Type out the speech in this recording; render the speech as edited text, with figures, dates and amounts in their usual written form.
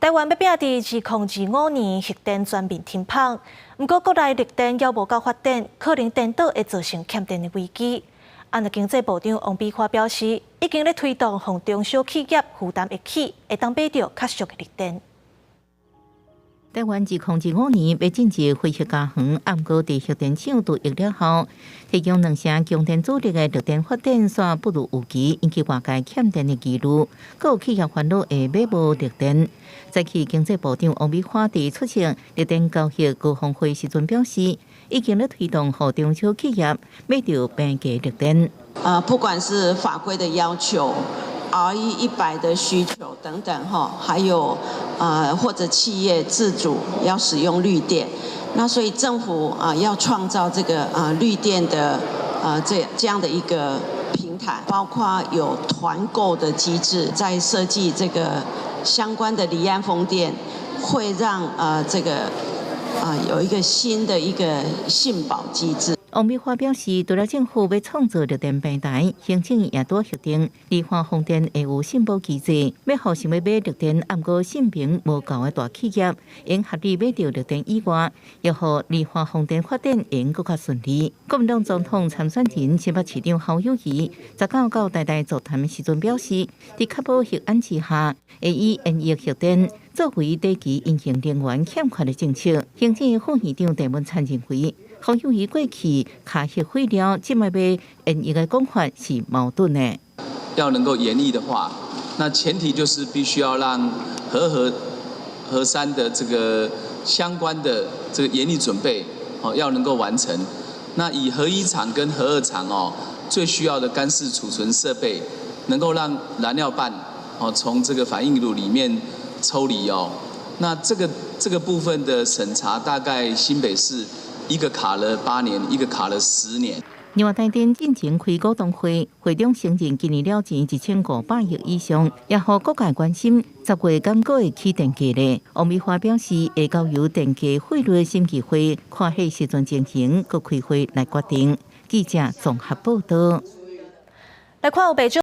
台湾要拼伫2025年核电全面停放，不过国内绿电还无够发展，可能颠倒会造成欠电的危机。按照经济部长王美花表示，已经咧推动向中小企业负担得起，会当买到较俗的绿电。台湾2025年要进入非核家园，不过伫核电厂除役了后，提供2成强电主力的绿电发电线不如预期，引起外界欠电的疑虑。各有企业烦恼会买无绿电。早起经济部长王美花伫出席绿电交易高峰会时阵表示，已经咧推动互中小企业买到平价绿电。不管是法规的要求。RE100的需求等等哈，还有或者企业自主要使用绿电，那所以政府要创造这个绿电的这样的一个平台，包括有团购的机制，在设计这个相关的离岸风电，会让这个有一个新的一个信保机制。王美花表示，除了政府要创造绿电平台，行政也多核定，离岸风电会有信保机制，要互想要买绿电，不过信评无够的大企业，应合理买到绿电以外，也互离岸风电发展应更较顺利。国民党总统参选人新北市长侯友宜19到台大座谈时阵表示，在确保核安之下，会以延役核电作为短期隐形能源欠缺的政策。行政副院长郑文灿认为，侯友宜过去卡核废料，即卖要延役的讲法是矛盾的。要能够延役的话，那前提就是必须要让核三的这个相关的这个延役准备要能够完成。那以核一厂跟核二厂最需要的干式储存设备，能够让燃料棒从这个反应炉里面抽离那这个部分的审查，大概新北市一个卡了8年，一个卡了10年。另外，台电进前开股东会，会中承认今年了钱1500亿以上，也互各界关心10月敢个会起电价呢？王美花表示，会交由电价费率审议会看迄时阵情形，佮开会来决定。记者综合报道。来看有北中。